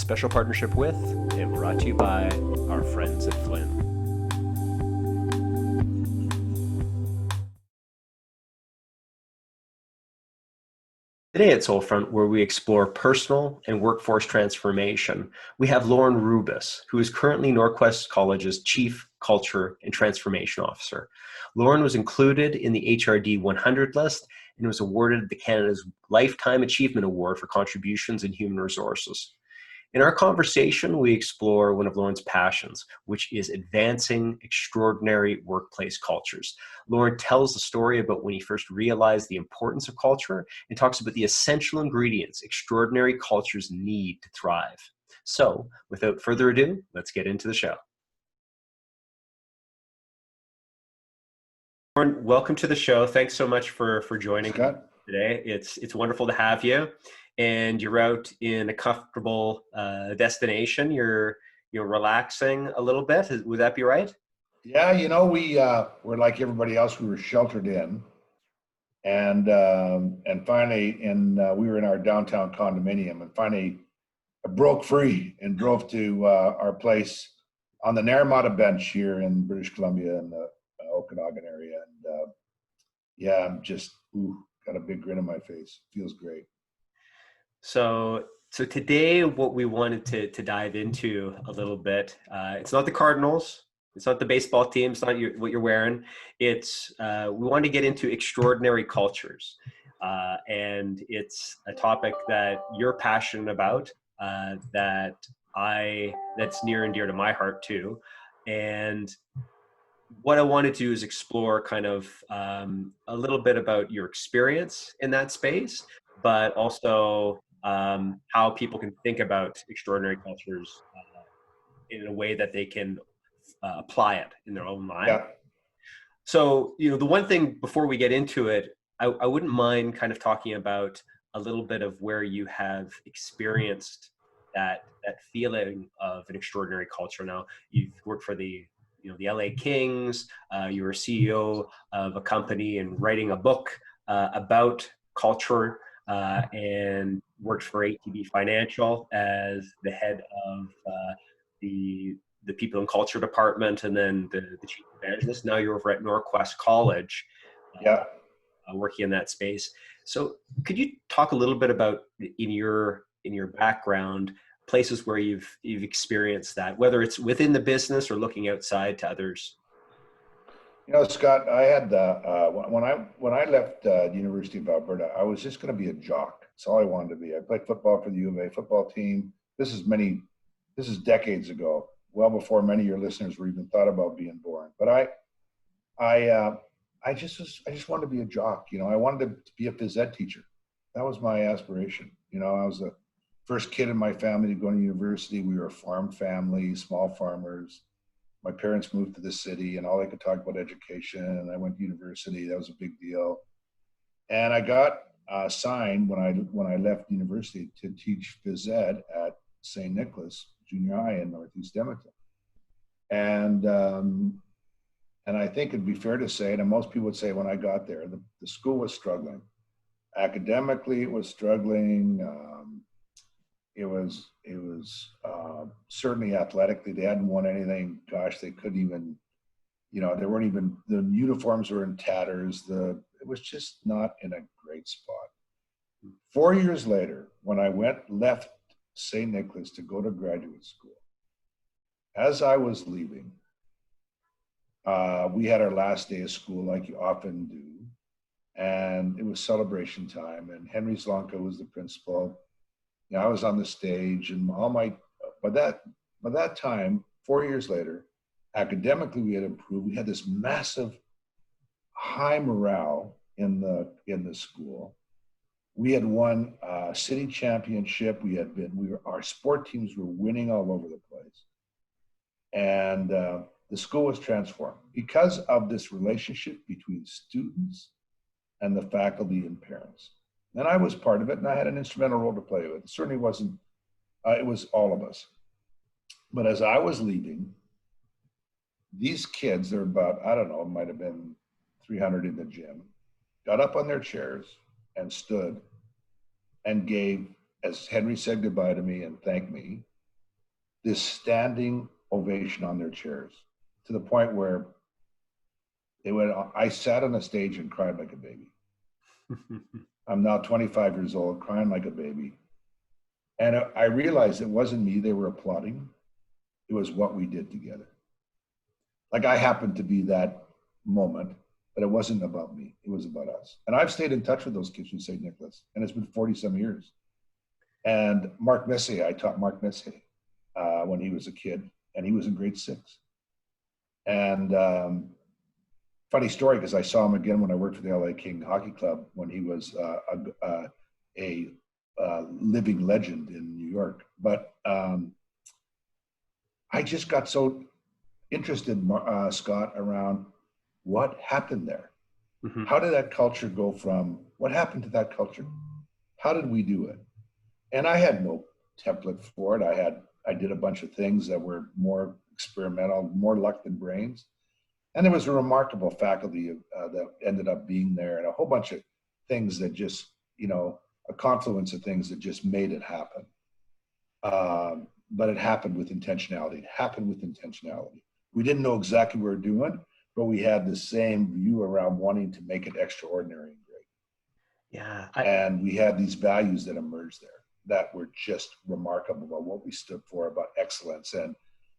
special partnership with and brought to you by our friends at FLYN. Today at Soulfront, where we explore personal and workforce transformation, we have Lorne Rubis, who is currently Norquest College's Chief Culture and Transformation Officer. Lorne was included in the HRD 100 list and was awarded the Canada's Lifetime Achievement Award for contributions in human resources. In our conversation, we explore one of Lorne's passions, which is advancing extraordinary workplace cultures. Lorne tells the story about when he first realized the importance of culture and talks about the essential ingredients extraordinary cultures need to thrive. So, without further ado, let's get into the show. Lorne, welcome to the show. Thanks so much for joining today. It's wonderful to have you. And you're out in a comfortable destination. You're relaxing a little bit. Would that be right? Yeah, you know, we're like everybody else. We were sheltered in, and finally, we were in our downtown condominium, and finally, I broke free and drove to our place on the Naramata Bench here in British Columbia in the Okanagan area, and yeah, I'm just got a big grin on my face. Feels great. So today, what we wanted to dive into a little bit, it's not the Cardinals, it's not the baseball team, it's not what you're wearing. It's we want to get into extraordinary cultures, and it's a topic that you're passionate about, that's near and dear to my heart too. And what I wanted to do is explore kind of a little bit about your experience in that space, but also how people can think about extraordinary cultures in a way that they can apply it in their own life. Yeah. So, the one thing before we get into it, I wouldn't mind kind of talking about a little bit of where you have experienced that feeling of an extraordinary culture. Now, you've worked for the LA Kings, you were CEO of a company and writing a book about culture, and worked for ATB Financial as the head of the people and culture department, and then the chief evangelist. Now you're over at Norquest College, working in that space. So could you talk a little bit about in your background, places where you've experienced that, whether it's within the business or looking outside to others? You know, Scott, I had when I left the University of Alberta, I was just going to be a jock. That's all I wanted to be. I played football for the U of A football team. This is decades ago, well before many of your listeners were even thought about being born. But I just wanted to be a jock. You know, I wanted to be a phys ed teacher. That was my aspiration. You know, I was the first kid in my family to go to university. We were a farm family, small farmers. My parents moved to the city, and all they could talk about education. And I went to university. That was a big deal. And I got assigned when I left university to teach phys ed at St. Nicholas Junior High in Northeast Edmonton. And I think it'd be fair to say, and most people would say when I got there, the school was struggling. Academically, it was struggling. It was certainly athletically. They hadn't won anything. Gosh, they couldn't even, they weren't even, the uniforms were in tatters. It was just not in a great spot. 4 years later, when I left St. Nicholas to go to graduate school, as I was leaving, we had our last day of school like you often do. And it was celebration time, and Henry Slonka was the principal. I was on the stage, and by that time, 4 years later, academically we had improved. We had this massive high morale in the school. We had won a city championship. Our sport teams were winning all over the place. And the school was transformed because of this relationship between students and the faculty and parents. And I was part of it, and I had an instrumental role to play with it. It certainly wasn't, it was all of us. But as I was leaving, these kids, there were about, I don't know, it might have been 300 in the gym, got up on their chairs and stood and gave, as Henry said goodbye to me and thanked me, this standing ovation on their chairs, to the point where I sat on a stage and cried like a baby. I'm now 25 years old, crying like a baby. And I realized it wasn't me they were applauding. It was what we did together. Like, I happened to be that moment, but it wasn't about me. It was about us. And I've stayed in touch with those kids from St. Nicholas, and it's been 40 some years. And Mark Messier, I taught Mark Messier when he was a kid, and he was in grade 6. And funny story, because I saw him again when I worked for the LA King Hockey Club when he was a living legend in New York. But I just got so interested, Scott, around what happened there. Mm-hmm. How did that culture go from, what happened to that culture? How did we do it? And I had no template for it. I did a bunch of things that were more experimental, more luck than brains. And there was a remarkable faculty that ended up being there, and a whole bunch of things that just, a confluence of things that just made it happen. But it happened with intentionality. We didn't know exactly what we were doing, but we had the same view around wanting to make it extraordinary and great. Yeah. And we had these values that emerged there that were just remarkable about what we stood for, about excellence and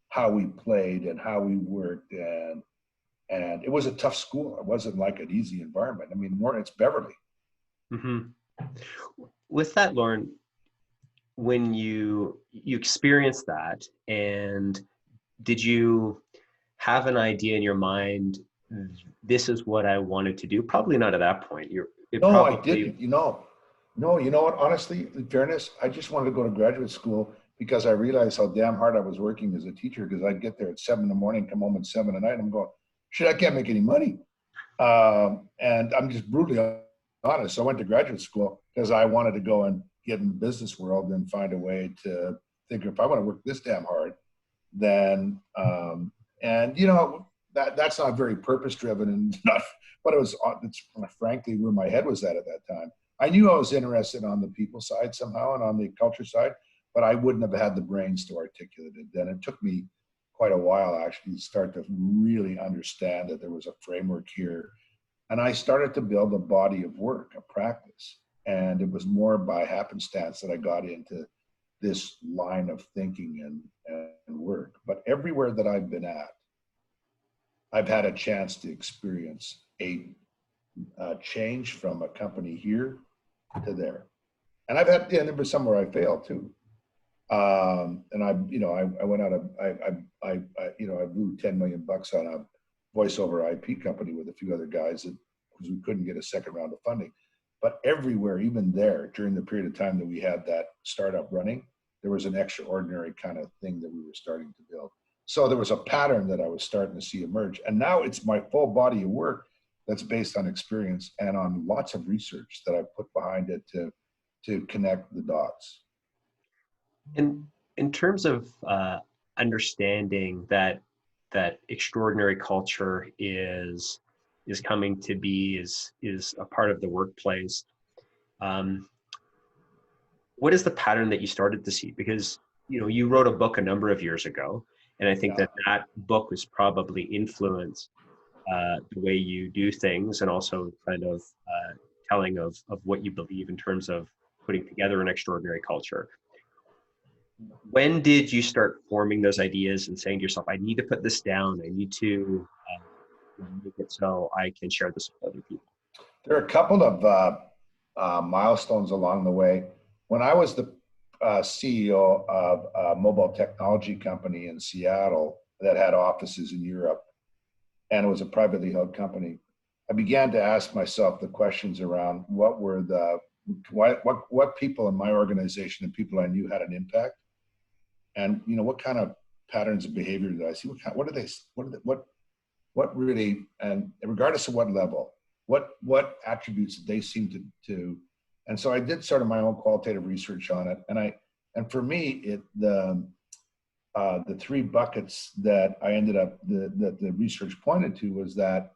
how we played and how we worked. And it was a tough school. It wasn't like an easy environment. I mean, it's Beverly. Mm-hmm. With that, Lorne, when you experienced that, and did you have an idea in your mind, this is what I wanted to do? Probably not at that point. I didn't. No, you know what? Honestly, in fairness, I just wanted to go to graduate school because I realized how damn hard I was working as a teacher, because I'd get there at 7 a.m, come home at 7 at night, and I'm going, shit, I can't make any money. And I'm just brutally honest. So I went to graduate school because I wanted to go and get in the business world and find a way to think, if I want to work this damn hard, then, that's not very purpose driven and not, but it's frankly where my head was at that time. I knew I was interested on the people side somehow and on the culture side, but I wouldn't have had the brains to articulate it then. It took me quite a while actually to start to really understand that there was a framework here. And I started to build a body of work, a practice. And it was more by happenstance that I got into this line of thinking and work. But everywhere that I've been at, I've had a chance to experience a change from a company here to there. And there was somewhere I failed too. And I went out of, I blew $10 million on a voiceover IP company with a few other guys because we couldn't get a second round of funding. But everywhere, even there, during the period of time that we had that startup running, there was an extraordinary kind of thing that we were starting to build. So there was a pattern that I was starting to see emerge. And now it's my full body of work that's based on experience and on lots of research that I've put behind it to connect the dots. In terms of understanding that extraordinary culture is coming to be, is a part of the workplace, what is the pattern that you started to see? Because you wrote a book a number of years ago, and I think that book was probably influenced the way you do things, and also kind of telling of what you believe in terms of putting together an extraordinary culture. When did you start forming those ideas and saying to yourself, I need to put this down, I need to make it so I can share this with other people? There are a couple of milestones along the way. When I was the CEO of a mobile technology company in Seattle that had offices in Europe, and it was a privately held company, I began to ask myself the questions around what people in my organization and people I knew had an impact, and what kind of patterns of behavior did I see? What really, and regardless of what level, what attributes did they seem to, and so I did sort of my own qualitative research on it, and for me, the three buckets that I ended up that the research pointed to was that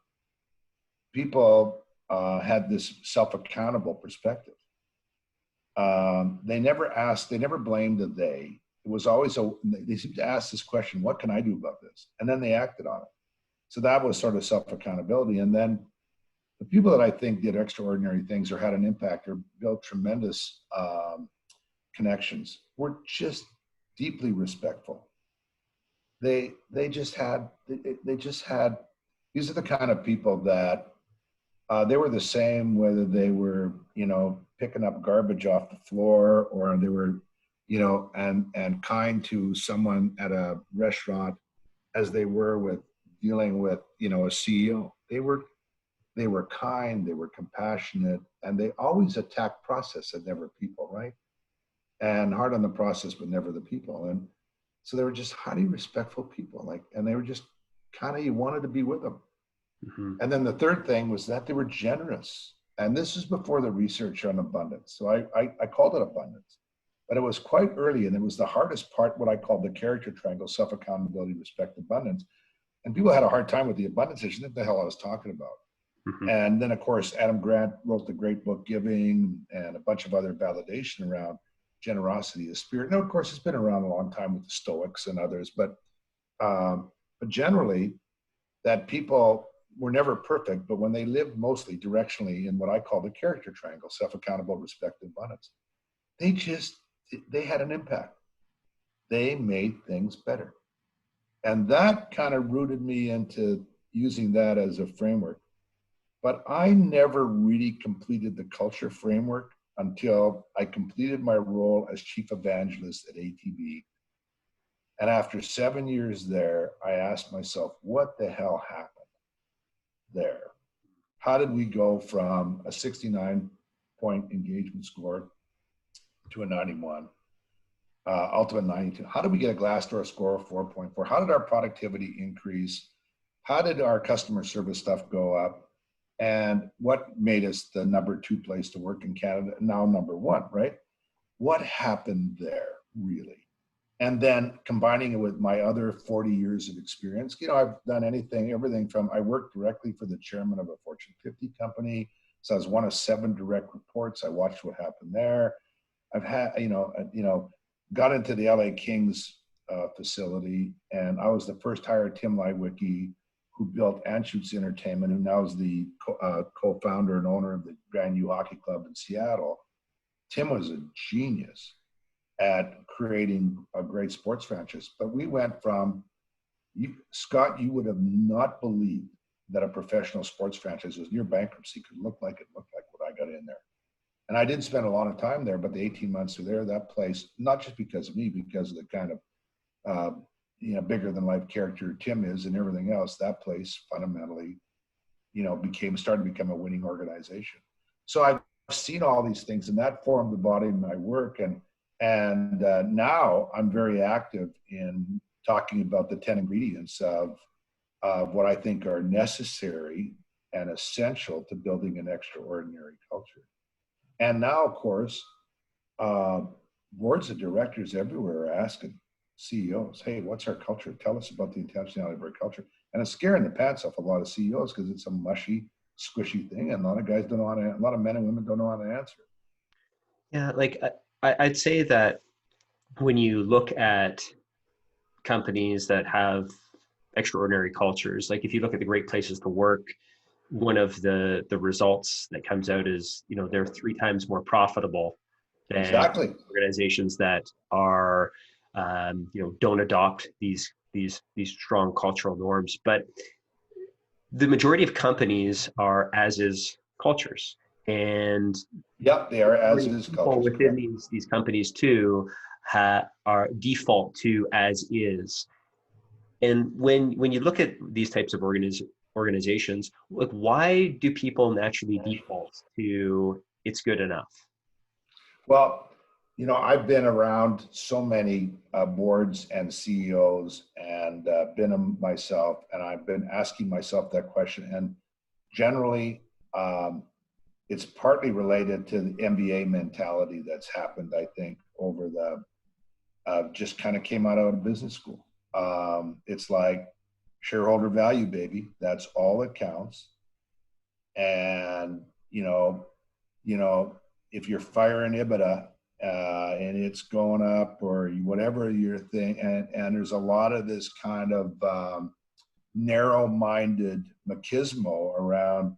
people had this self-accountable perspective. They never blamed the they. it was always they seemed to ask this question, what can I do about this? And then they acted on it. So that was sort of self-accountability. And then the people that I think did extraordinary things or had an impact or built tremendous connections were just deeply respectful. They just had, these are the kind of people that they were the same whether they were, picking up garbage off the floor or they were, and kind to someone at a restaurant as they were with dealing with, a CEO. They were kind, they were compassionate, and they always attacked process and never people, right? And hard on the process, but never the people. And so they were just highly respectful people, and they were just kind of, you wanted to be with them. Mm-hmm. And then the third thing was that they were generous. And this is before the research on abundance. So I called it abundance, but it was quite early. And it was the hardest part, what I called the character triangle: self-accountability, respect, abundance. And people had a hard time with the abundance issue. What the hell I was talking about. Mm-hmm. And then, of course, Adam Grant wrote the great book Giving and a bunch of other validation around generosity, the spirit. Now, of course, it's been around a long time with the Stoics and others, but generally, that people were never perfect, but when they lived mostly directionally in what I call the character triangle: self-accountable, respect, abundance, they had an impact. They made things better. And that kind of rooted me into using that as a framework. But I never really completed the culture framework until I completed my role as chief evangelist at ATB. And after 7 years there, I asked myself, what the hell happened there? How did we go from a 69-point engagement score to a 91, ultimate 92? How did we get a Glassdoor score of 4.4? How did our productivity increase? How did our customer service stuff go up? And what made us the #2 place to work in Canada, now #1, right? What happened there, really? And then combining it with my other 40 years of experience, I've done everything from, I worked directly for the chairman of a Fortune 50 company. So I was one of 7 direct reports. I watched what happened there. I've had, got into the LA Kings facility, and I was the first hire, Tim Leiweke, who built Anschutz Entertainment, who now is the co-founder and owner of the Grand U Hockey Club in Seattle. Tim was a genius at creating a great sports franchise. But we went from, Scott, you would have not believed that a professional sports franchise was near bankruptcy could look like what I got in there. And I didn't spend a lot of time there, but the 18 months were there, that place, not just because of me, because of the kind of, bigger than life character Tim is and everything else, that place fundamentally, started to become a winning organization. So I've seen all these things, and that formed the body of my work. And now I'm very active in talking about the 10 ingredients of what I think are necessary and essential to building an extraordinary culture. And now, of course, boards of directors everywhere are asking CEOs, hey, what's our culture? Tell us about the intentionality of our culture. And it's scaring the pants off a lot of CEOs because it's a mushy, squishy thing, and a lot of guys don't know how to, a lot of men and women don't know how to answer. Yeah, I'd say that when you look at companies that have extraordinary cultures, like if you look at the Great Places to Work, one of the results that comes out is, they're 3 times more profitable than exactly organizations that are don't adopt these strong cultural norms. But the majority of companies are as is cultures, and yep, they are as is cultures within these companies too are default to as is. And when you look at these types of organizations, like, why do people naturally default to it's good enough? Well, I've been around so many boards and CEOs and been them myself, and I've been asking myself that question. And generally, it's partly related to the MBA mentality that's happened, I think, over the, just kind of came out of business school. It's like shareholder value, baby. That's all that counts. And, if you're firing EBITDA and it's going up or whatever your thing. And there's a lot of this kind of narrow-minded machismo around,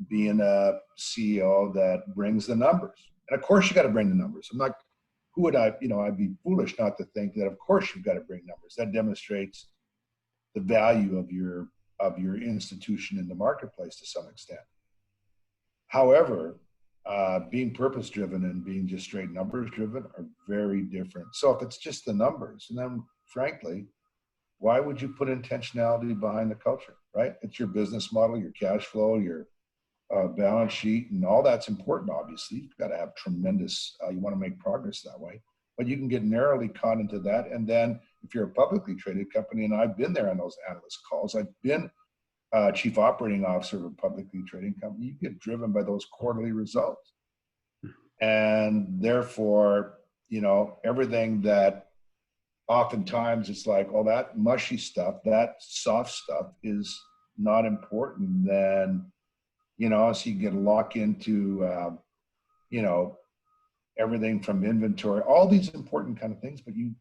being a CEO that brings the numbers. And of course you got to bring the numbers. I'm not, who would I, I'd be foolish not to think that of course you've got to bring numbers. That demonstrates the value of your institution in the marketplace to some extent. However, being purpose-driven and being just straight numbers-driven are very different. So if it's just the numbers, and then frankly, why would you put intentionality behind the culture, right? It's your business model, your cash flow, your balance sheet, and all that's important, obviously. You've got to have tremendous, you want to make progress that way. But you can get narrowly caught into that. And then if you're a publicly traded company, and I've been there on those analyst calls, I've been chief operating officer of a publicly traded company, you get driven by those quarterly results. And therefore, everything that oftentimes it's like, oh, that mushy stuff, that soft stuff is not important. Then, so you get locked into, everything from inventory, all these important kind of things, but you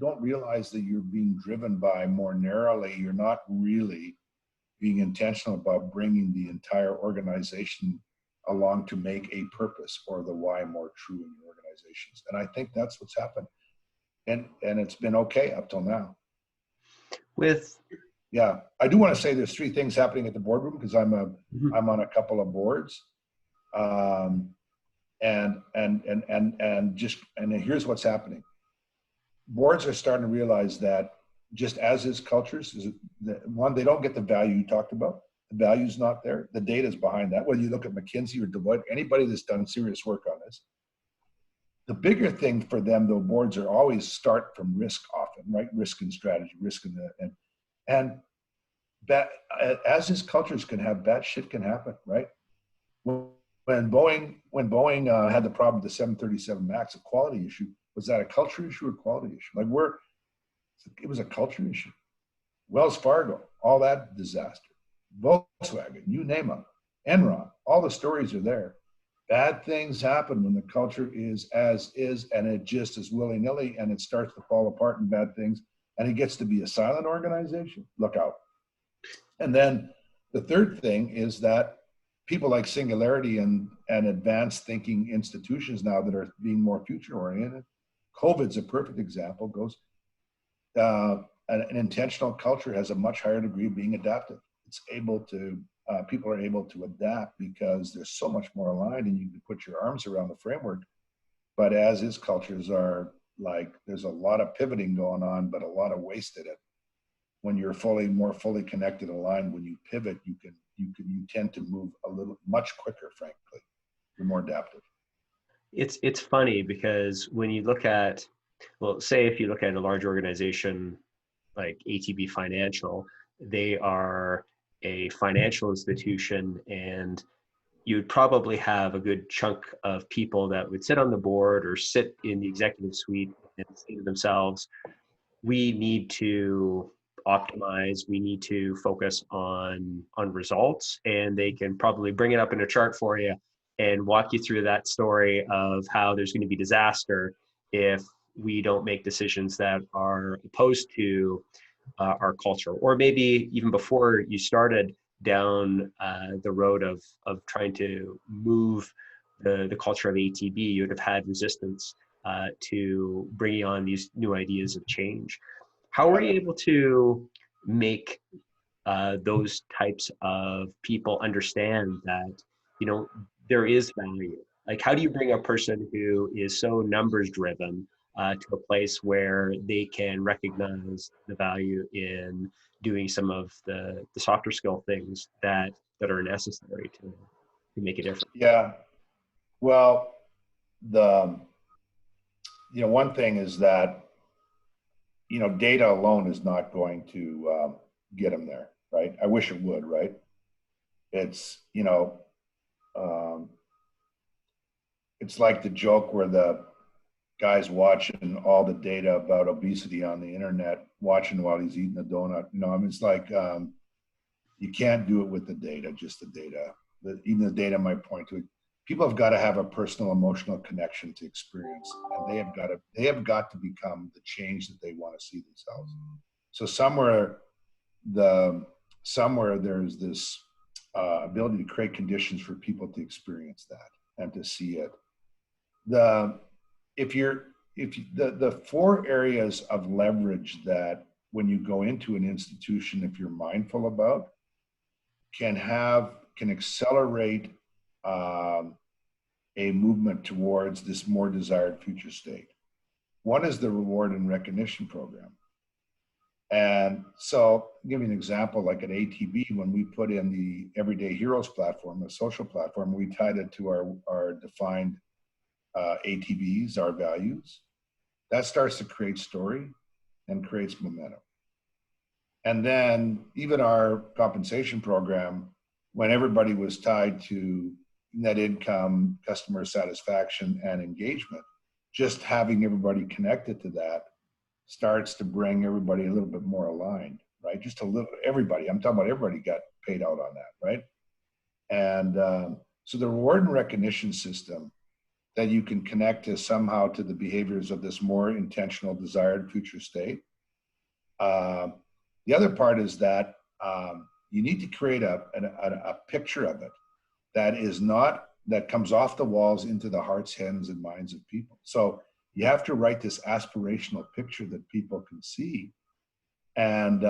don't realize that you're being driven by more narrowly. You're not really being intentional about bringing the entire organization along to make a purpose or the why more true in your organizations. And I think that's what's happened. And it's been okay up till now. Yeah, I do want to say there's three things happening at the boardroom because I'm on a couple of boards. And here's what's happening. Boards are starting to realize that just as is cultures, one, they don't get the value you talked about. The value's not there. The data's behind that. Whether you look at McKinsey or Deloitte, anybody that's done serious work on this, the bigger thing for them, though, boards are always start from risk often, right? Risk and strategy, risk and that as is cultures can have bad shit can happen, right? When Boeing had the problem with the 737 MAX, a quality issue, was that a culture issue or quality issue? It was a culture issue. Wells Fargo, all that disaster. Volkswagen, you name them. Enron, all the stories are there. Bad things happen when the culture is as is, and it just is willy-nilly, and it starts to fall apart in bad things, and it gets to be a silent organization. Look out. And then the third thing is that people like Singularity and advanced thinking institutions now that are being more future-oriented, COVID's a perfect example, an intentional culture has a much higher degree of being adaptive. It's able to, people are able to adapt because they're so much more aligned and you can put your arms around the framework. But as is cultures are like, there's a lot of pivoting going on, but a lot of wasted it. When you're more fully connected, aligned, when you pivot, you tend to move much quicker, frankly. You're more adaptive. It's funny because when you look at, well, say if you look at a large organization like ATB Financial, they are a financial institution, and you'd probably have a good chunk of people that would sit on the board or sit in the executive suite and say to themselves, we need to optimize, we need to focus on results, and they can probably bring it up in a chart for you and walk you through that story of how there's going to be disaster if we don't make decisions that are opposed to our culture. Or maybe even before you started down the road of trying to move the culture of ATB, you would have had resistance to bringing on these new ideas of change. How were you able to make those types of people understand that, there is value? Like, how do you bring a person who is so numbers driven to a place where they can recognize the value in doing some of the softer skill things that are necessary to make a difference? Yeah, well, one thing is that, data alone is not going to get them there, right? I wish it would, right? It's, it's like the joke where the guy's watching all the data about obesity on the internet, watching while he's eating a donut. It's like, you can't do it with the data, just the data. Even the data might point to it. people have got to have a personal emotional connection to experience, and they have got to become the change that they want to see themselves. So somewhere there's this ability to create conditions for people to experience that and to see it. The four areas of leverage that when you go into an institution, if you're mindful about, can accelerate a movement towards this more desired future state. One is the reward and recognition program. And so I'll give you an example, like at ATB, when we put in the Everyday Heroes platform, a social platform, we tied it to our defined ATBs, our values. That starts to create story and creates momentum. And then even our compensation program, when everybody was tied to net income, customer satisfaction, and engagement, just having everybody connected to that starts to bring everybody a little bit more aligned, right? Just a little, everybody, I'm talking about everybody got paid out on that, right? And so the reward and recognition system that you can connect to somehow to the behaviors of this more intentional desired future state. The other part is that you need to create a picture of it that comes off the walls into the hearts, hands, and minds of people. So you have to write this aspirational picture that people can see, and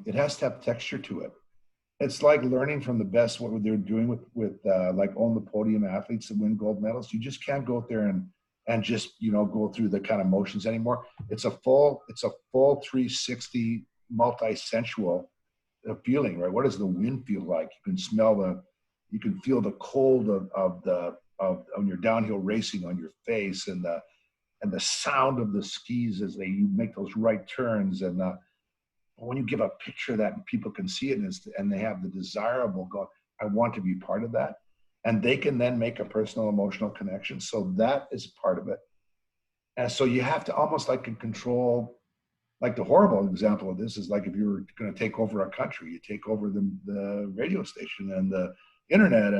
it has to have texture to it. It's like learning from the best, what they're doing with like on the podium athletes that win gold medals. You just can't go out there and just, you know, go through the kind of motions anymore. It's a full 360 multi-sensual feeling, right? What does the wind feel like? You can feel the cold of when you're downhill racing on your face, and the sound of the skis as you make those right turns. And when you give a picture of that and people can see it, and they have the desirable go, I want to be part of that. And they can then make a personal emotional connection. So that is part of it. And so you have to almost like control, like the horrible example of this is like if you were going to take over a country, you take over the radio station and the internet,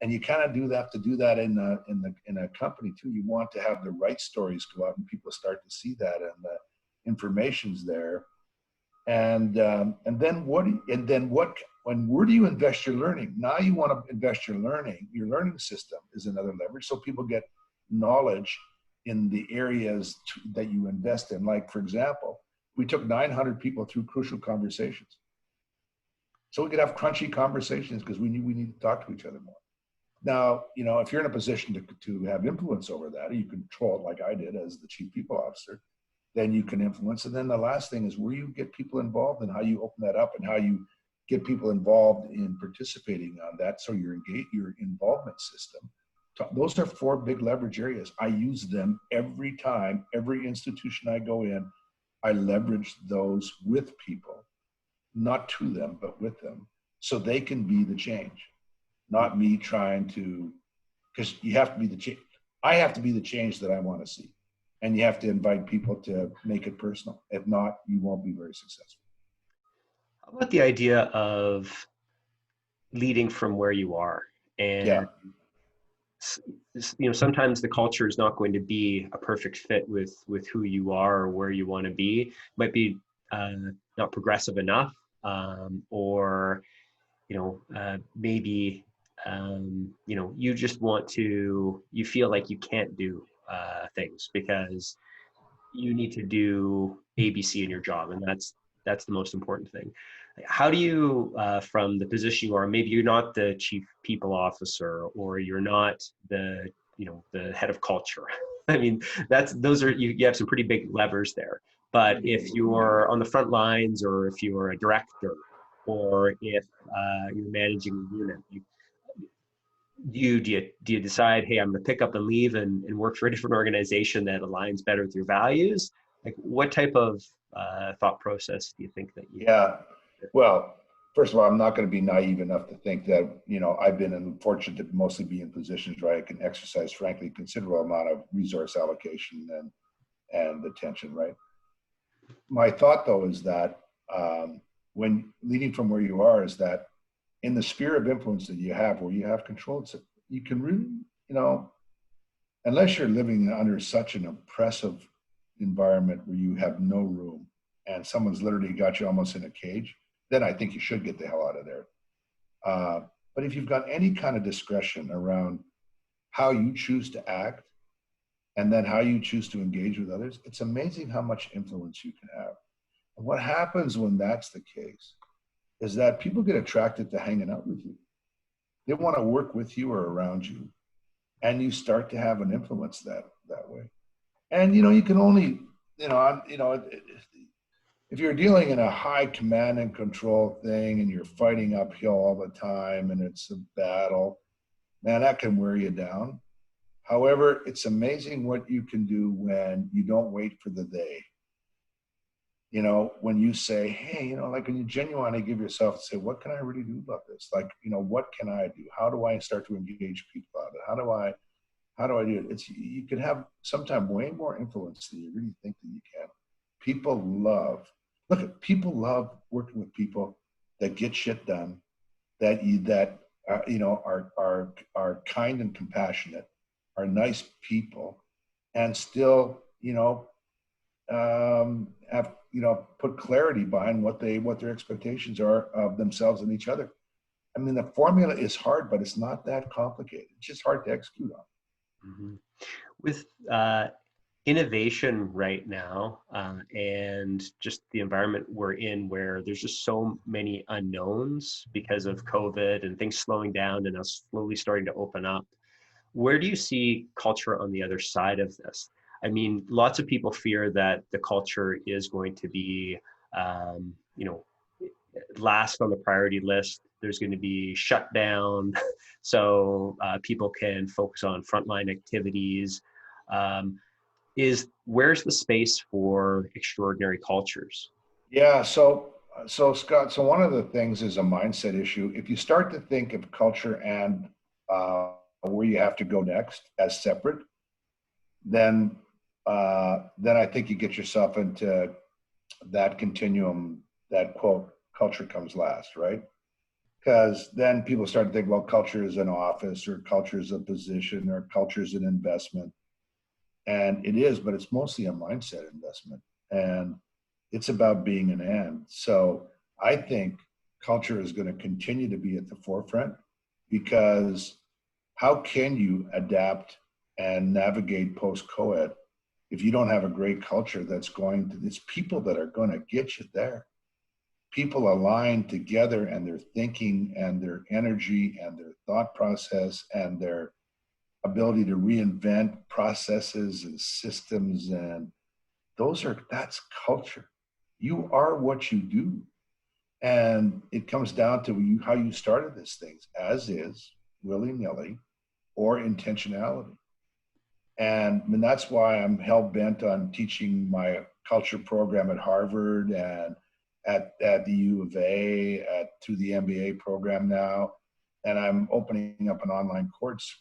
and you kind of do that in a company too. You want to have the right stories go out and people start to see that, and the information's there. And then where do you invest your learning? Now you want to invest your learning. Your learning system is another leverage. So people get knowledge in the areas that you invest in. Like, for example, we took 900 people through crucial conversations. So we could have crunchy conversations because we need to talk to each other more. Now, you know, if you're in a position to have influence over that, or you control it like I did as the chief people officer, then you can influence. And then the last thing is where you get people involved and how you open that up and how you get people involved in participating on that. So your involvement system. Those are four big leverage areas. I use them every time, every institution I go in, I leverage those with people, not to them, but with them, so they can be the change, not me trying to, because you have to be the change. I have to be the change that I want to see. And you have to invite people to make it personal. If not, you won't be very successful. How about the idea of leading from where you are? And Yeah. You know, sometimes the culture is not going to be a perfect fit with who you are or where you want to be. It might be not progressive enough, or maybe you just you feel like you can't do things because you need to do ABC in your job, and that's the most important thing. How do you, from the position you are, maybe you're not the chief people officer, or you're not the head of culture. I mean, you have some pretty big levers there. But if you're on the front lines, or if you're a director, or if you're managing a unit, do you decide, hey, I'm going to pick up and leave and work for a different organization that aligns better with your values? Like, what type of thought process do you think that you? Yeah. Well, first of all, I'm not going to be naive enough to think that, I've been fortunate to mostly be in positions where I can exercise, frankly, considerable amount of resource allocation and attention, right? My thought, though, is that when leading from where you are, is that in the sphere of influence that you have, where you have control, you can really, you know, unless you're living under such an oppressive environment where you have no room and someone's literally got you almost in a cage, then I think you should get the hell out of there. But if you've got any kind of discretion around how you choose to act and then how you choose to engage with others, it's amazing how much influence you can have. And what happens when that's the case is that people get attracted to hanging out with you. They want to work with you or around you. And you start to have an influence that way. And, you know, you can only, if you're dealing in a high command and control thing and you're fighting uphill all the time and it's a battle, man, that can wear you down. However, it's amazing what you can do when you don't wait for the they. You know, when you say, hey, you know, like when you genuinely give yourself, say, what can I really do about this? Like, you know, what can I do? How do I start to engage people out of it? How do I do it? It's, you can have sometimes way more influence than you really think that you can. People love working with people that get shit done, that are kind and compassionate, are nice people, and still, you know, have, you know, put clarity behind what their expectations are of themselves and each other. I mean, the formula is hard, but it's not that complicated. It's just hard to execute on. Mm-hmm. With innovation right now, and just the environment we're in, where there's just so many unknowns because of COVID and things slowing down and us slowly starting to open up, where do you see culture on the other side of this? I mean, lots of people fear that the culture is going to be, you know, last on the priority list. There's going to be shut down, so people can focus on frontline activities. Where's the space for extraordinary cultures? Yeah. So Scott, so one of the things is a mindset issue. If you start to think of culture and where you have to go next as separate, then I think you get yourself into that continuum that quote culture comes last, right? Because then people start to think, well, culture is an office or culture is a position or culture is an investment. And it is, but it's mostly a mindset investment. And it's about being an and. So I think culture is going to continue to be at the forefront, because how can you adapt and navigate post-COVID if you don't have a great culture that's going to, it's people that are going to get you there. People aligned together, and their thinking and their energy and their thought process and their ability to reinvent processes and systems, and that's culture. You are what you do. And it comes down to you, how you started these things, as is, willy-nilly, or intentionality. And that's why I'm hell-bent on teaching my culture program at Harvard and at the U of A, through the MBA program now. And I'm opening up an online course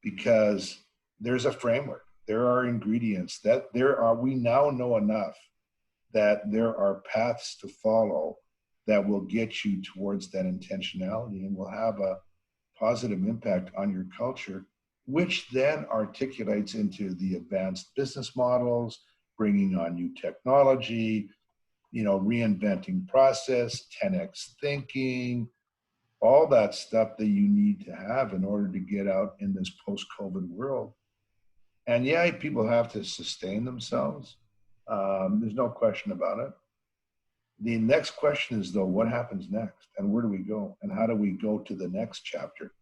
because there's a framework. There are ingredients that we now know enough that there are paths to follow that will get you towards that intentionality and will have a positive impact on your culture, which then articulates into the advanced business models, bringing on new technology, you know, reinventing process, 10x thinking, all that stuff that you need to have in order to get out in this post-COVID world. And yeah, people have to sustain themselves. There's no question about it. The next question is, though, what happens next? And where do we go? And how do we go to the next chapter?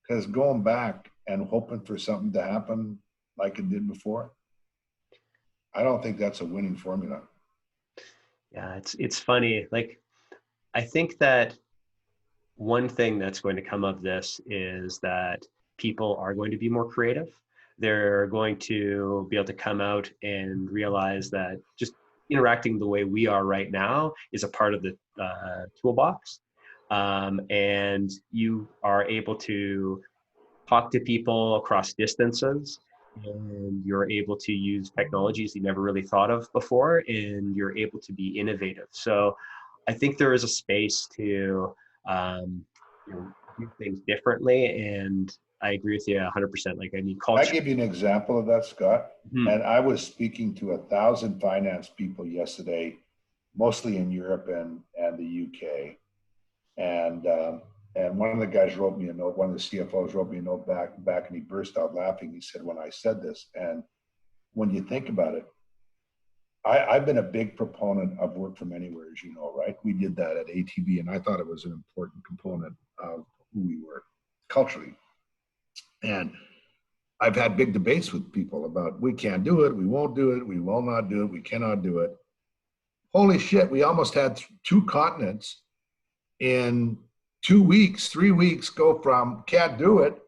Because going back and hoping for something to happen like it did before, I don't think that's a winning formula. Yeah, it's funny. Like, I think that one thing that's going to come of this is that people are going to be more creative. They're going to be able to come out and realize that just interacting the way we are right now is a part of the toolbox. And you are able to talk to people across distances, and you're able to use technologies you never really thought of before, and you're able to be innovative. So I think there is a space to you know, do things differently. And I agree with you 100%. Like, I need I culture. give you an example of that, Scott. Hmm. And I was speaking to 1,000 finance people yesterday, mostly in Europe and the UK. And one of the guys wrote me a note. One of the CFOs wrote me a note back, and he burst out laughing. He said, "When I said this, and when you think about it, I've been a big proponent of work from anywhere, as you know, right? We did that at ATB, and I thought it was an important component of who we were culturally. And I've had big debates with people about we can't do it, we won't do it, we will not do it, we cannot do it. Holy shit, we almost had two continents in 2 weeks, 3 weeks go from can't do it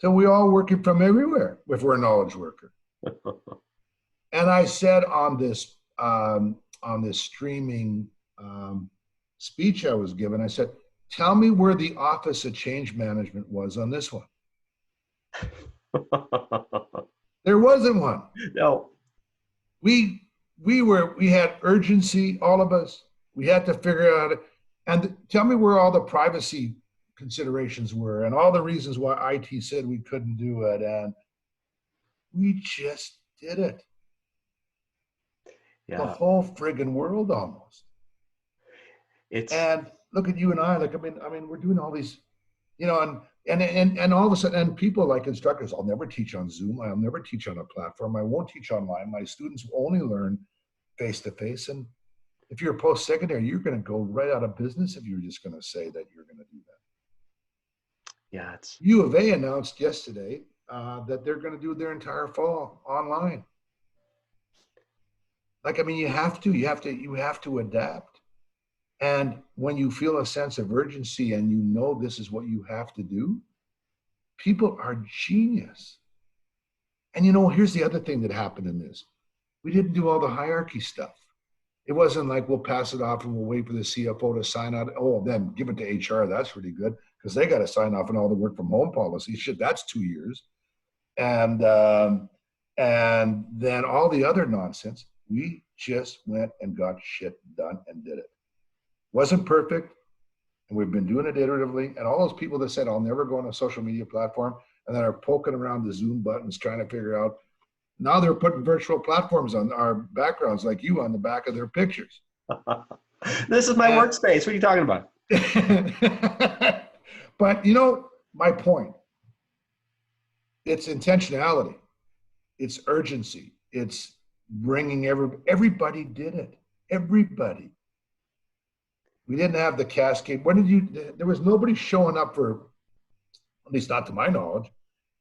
to we all working from everywhere if we're a knowledge worker. And I said on this streaming speech I was given, I said, tell me where the Office of Change Management was on this one. There wasn't one. No. We had urgency, all of us. We had to figure out, and tell me where all the privacy considerations were and all the reasons why IT said we couldn't do it. And we just did it. Yeah. The whole friggin' world almost. And look at you and I, like, I mean, we're doing all these, you know, and all of a sudden, and people like instructors, I'll never teach on Zoom. I'll never teach on a platform. I won't teach online. My students will only learn face-to-face. And if you're post-secondary, you're going to go right out of business if you're just going to say that you're going to do that. Yeah. U of A announced yesterday that they're going to do their entire fall online. Like, I mean, you have to adapt. And when you feel a sense of urgency and you know this is what you have to do, people are genius. And you know, here's the other thing that happened in this. We didn't do all the hierarchy stuff. It wasn't like we'll pass it off and we'll wait for the CFO to sign out. Oh, then give it to HR. That's really good because they got to sign off on all the work from home policy. Shit, that's 2 years. And then all the other nonsense, we just went and got shit done and did it. Wasn't perfect, and we've been doing it iteratively. And all those people that said, I'll never go on a social media platform, and then are poking around the Zoom buttons trying to figure out, now they're putting virtual platforms on our backgrounds like you on the back of their pictures. This is my workspace. What are you talking about? But you know, my point, it's intentionality. It's urgency. It's bringing everybody did it. Everybody. We didn't have the cascade. There was nobody showing up for, at least not to my knowledge.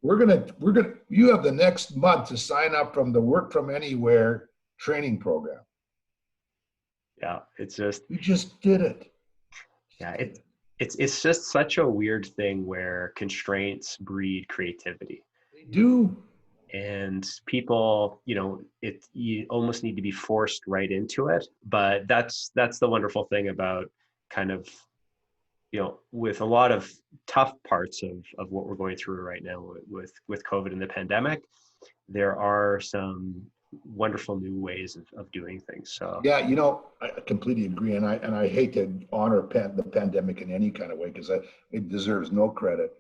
You have the next month to sign up from the Work From Anywhere training program. Yeah. We just did it. Yeah. It's just such a weird thing where constraints breed creativity. They do. And people, you know, you almost need to be forced right into it. But that's the wonderful thing about kind of, you know, with a lot of tough parts of what we're going through right now with COVID and the pandemic, there are some wonderful new ways of doing things. So yeah, you know, I completely agree, and I hate to honor the pandemic in any kind of way because it deserves no credit.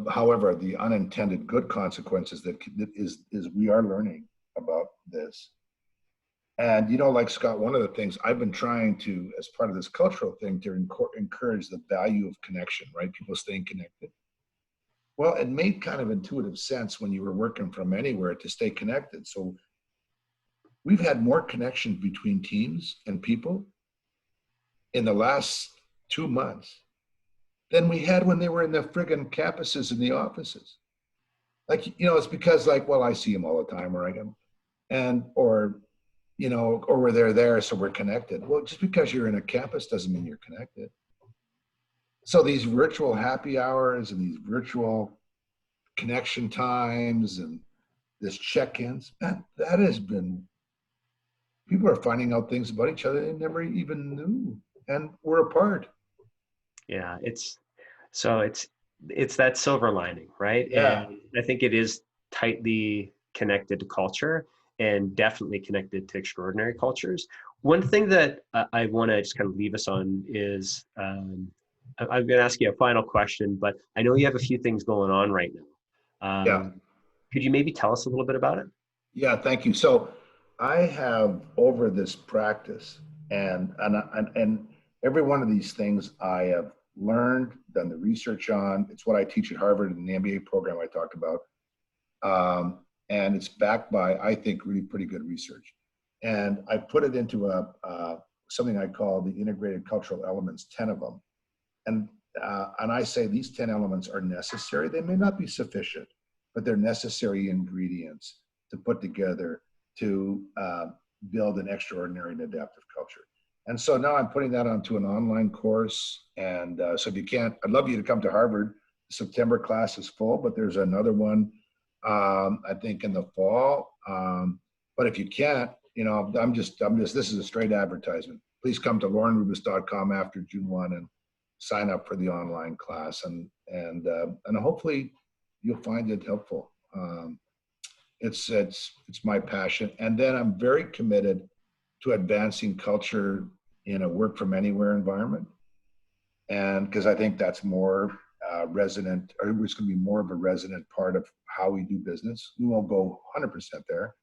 However, the unintended good consequences that is we are learning about this. And, you know, like Scott, one of the things I've been trying to, as part of this cultural thing, to encourage the value of connection, right? People staying connected. Well, it made kind of intuitive sense when you were working from anywhere to stay connected. So we've had more connections between teams and people in the last 2 months than we had when they were in the friggin' campuses and the offices. Like, you know, it's because like, well, I see them all the time, or you know, or we're there, so we're connected. Well, just because you're in a campus doesn't mean you're connected. So these virtual happy hours and these virtual connection times and this check-ins, that has been, people are finding out things about each other they never even knew, and we're apart. yeah, it's that silver lining, right? Yeah. And I think it is tightly connected to culture and definitely connected to extraordinary cultures. One thing that I want to just kind of leave us on is I'm going to ask you a final question, but I know you have a few things going on right now. Yeah. Could you maybe tell us a little bit about it? Yeah, thank you. So I have over this practice and every one of these things I have learned, done the research on. It's what I teach at Harvard in the MBA program I talked about. And it's backed by, I think, really pretty good research. And I put it into something I call the integrated cultural elements, 10 of them. And I say these 10 elements are necessary. They may not be sufficient, but they're necessary ingredients to put together to build an extraordinary and adaptive culture. And so now I'm putting that onto an online course. And so if you can't, I'd love you to come to Harvard. The September class is full, but there's another one, I think in the fall. But if you can't, I'm just, this is a straight advertisement. Please come to lornerubis.com after June 1 and sign up for the online class. And hopefully you'll find it helpful. It's my passion. And then I'm very committed to advancing culture in a work from anywhere environment. And because I think that's more resonant, or it's going to be more of a resonant part of how we do business. We won't go 100% there,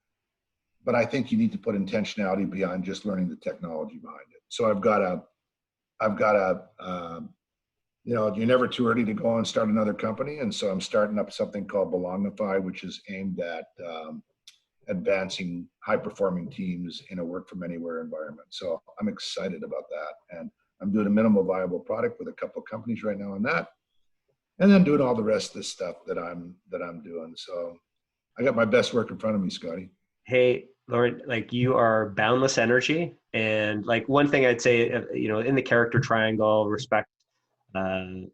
but I think you need to put intentionality beyond just learning the technology behind it. So I've got a you're never too early to go and start another company. And so I'm starting up something called Belongify, which is aimed at advancing high-performing teams in a work-from-anywhere environment. So I'm excited about that. And I'm doing a minimal viable product with a couple of companies right now on that. And then doing all the rest of the stuff that I'm doing. So I got my best work in front of me, Scotty. Hey, Lorne, like you are boundless energy. And like one thing I'd say, in the character triangle, respect,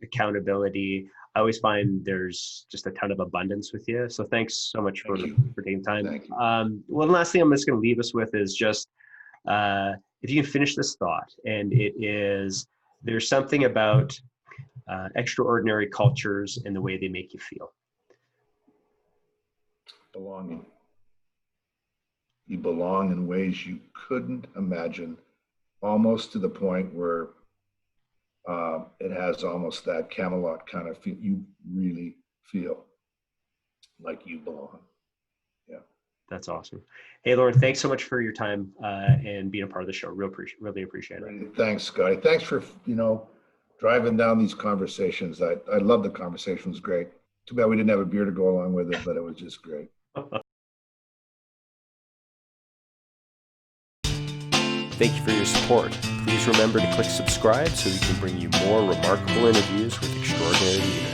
accountability, I always find there's just a ton of abundance with you. So thanks so much for taking time. Thank you. One last thing I'm just going to leave us with is just, if you can finish this thought, and it is, there's something about extraordinary cultures and the way they make you feel. Belonging. You belong in ways you couldn't imagine, almost to the point where it has almost that Camelot kind of feel. You really feel like you belong. Yeah. That's awesome. Hey, Lorne, thanks so much for your time and being a part of the show. Really appreciate it. Thanks, Scotty. Thanks for, driving down these conversations. I love the conversation. It was great. Too bad we didn't have a beer to go along with it, but it was just great. Thank you for your support. Please remember to click subscribe so we can bring you more remarkable interviews with extraordinary leaders.